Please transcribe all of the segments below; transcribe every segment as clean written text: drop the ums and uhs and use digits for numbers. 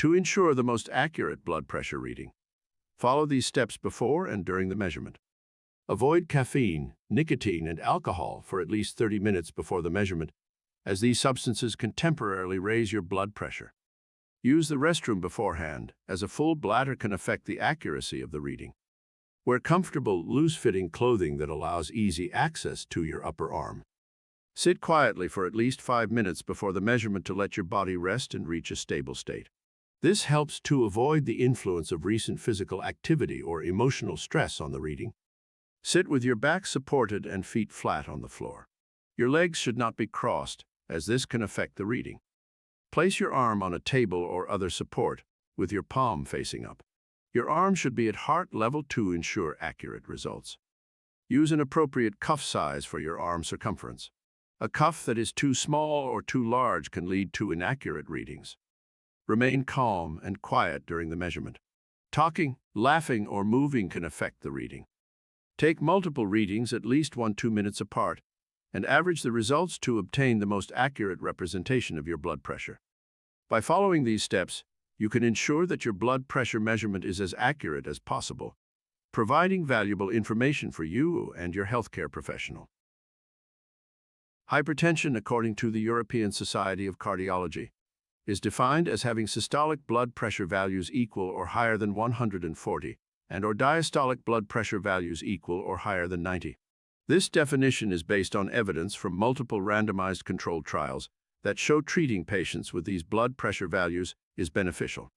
To ensure the most accurate blood pressure reading, follow these steps before and during the measurement. Avoid caffeine, nicotine, and alcohol for at least 30 minutes before the measurement, as these substances can temporarily raise your blood pressure. Use the restroom beforehand, as a full bladder can affect the accuracy of the reading. Wear comfortable, loose-fitting clothing that allows easy access to your upper arm. Sit quietly for at least 5 minutes before the measurement to let your body rest and reach a stable state. This helps to avoid the influence of recent physical activity or emotional stress on the reading. Sit with your back supported and feet flat on the floor. Your legs should not be crossed, as this can affect the reading. Place your arm on a table or other support, with your palm facing up. Your arm should be at heart level to ensure accurate results. Use an appropriate cuff size for your arm circumference. A cuff that is too small or too large can lead to inaccurate readings. Remain calm and quiet during the measurement. Talking, laughing, or moving can affect the reading. Take multiple readings at least 1-2 minutes apart, and average the results to obtain the most accurate representation of your blood pressure. By following these steps, you can ensure that your blood pressure measurement is as accurate as possible, providing valuable information for you and your healthcare professional. Hypertension, according to the European Society of Cardiology, is defined as having systolic blood pressure values equal or higher than 140 and/or diastolic blood pressure values equal or higher than 90. This definition is based on evidence from multiple randomized controlled trials that show treating patients with these blood pressure values is beneficial.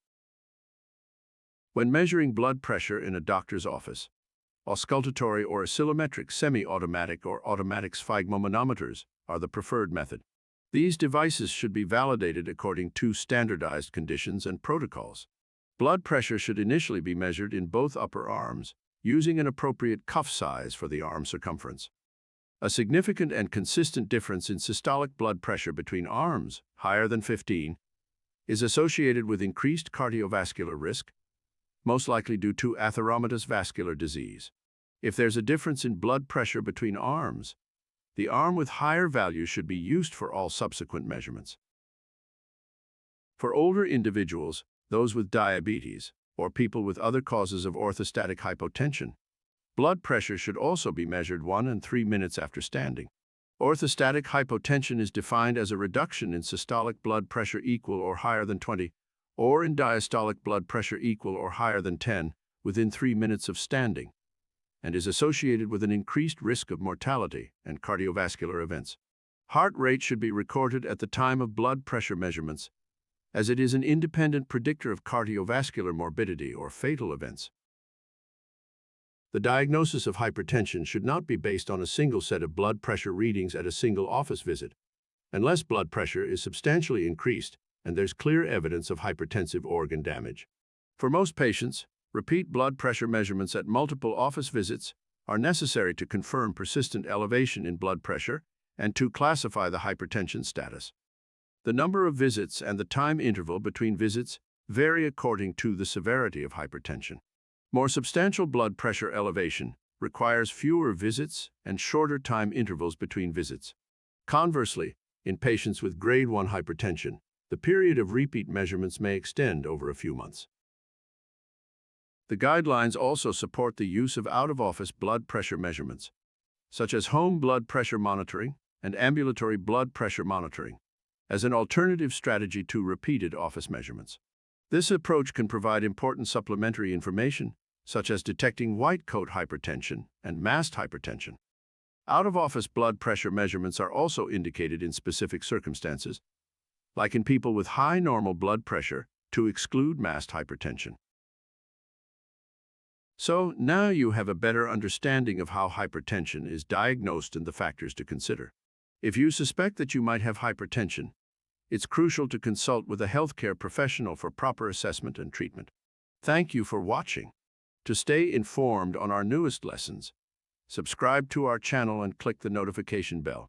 When measuring blood pressure in a doctor's office, auscultatory or oscillometric semi-automatic or automatic sphygmomanometers are the preferred method. These devices should be validated according to standardized conditions and protocols. Blood pressure should initially be measured in both upper arms, using an appropriate cuff size for the arm circumference. A significant and consistent difference in systolic blood pressure between arms, higher than 15, is associated with increased cardiovascular risk, most likely due to atheromatous vascular disease. If there's a difference in blood pressure between arms, the arm with higher values should be used for all subsequent measurements. For older individuals, those with diabetes, or people with other causes of orthostatic hypotension, blood pressure should also be measured 1 and 3 minutes after standing. Orthostatic hypotension is defined as a reduction in systolic blood pressure equal or higher than 20, or in diastolic blood pressure equal or higher than 10, within 3 minutes of standing, and is associated with an increased risk of mortality and cardiovascular events. Heart rate should be recorded at the time of blood pressure measurements, as it is an independent predictor of cardiovascular morbidity or fatal events. The diagnosis of hypertension should not be based on a single set of blood pressure readings at a single office visit, unless blood pressure is substantially increased and there's clear evidence of hypertensive organ damage. For most patients, repeat blood pressure measurements at multiple office visits are necessary to confirm persistent elevation in blood pressure and to classify the hypertension status. The number of visits and the time interval between visits vary according to the severity of hypertension. More substantial blood pressure elevation requires fewer visits and shorter time intervals between visits. Conversely, in patients with grade 1 hypertension, the period of repeat measurements may extend over a few months. The guidelines also support the use of out-of-office blood pressure measurements, such as home blood pressure monitoring and ambulatory blood pressure monitoring, as an alternative strategy to repeated office measurements. This approach can provide important supplementary information, such as detecting white coat hypertension and masked hypertension. Out-of-office blood pressure measurements are also indicated in specific circumstances, like in people with high normal blood pressure, to exclude masked hypertension. So now you have a better understanding of how hypertension is diagnosed and the factors to consider. If you suspect that you might have hypertension, it's crucial to consult with a healthcare professional for proper assessment and treatment. Thank you for watching. To stay informed on our newest lessons, subscribe to our channel and click the notification bell.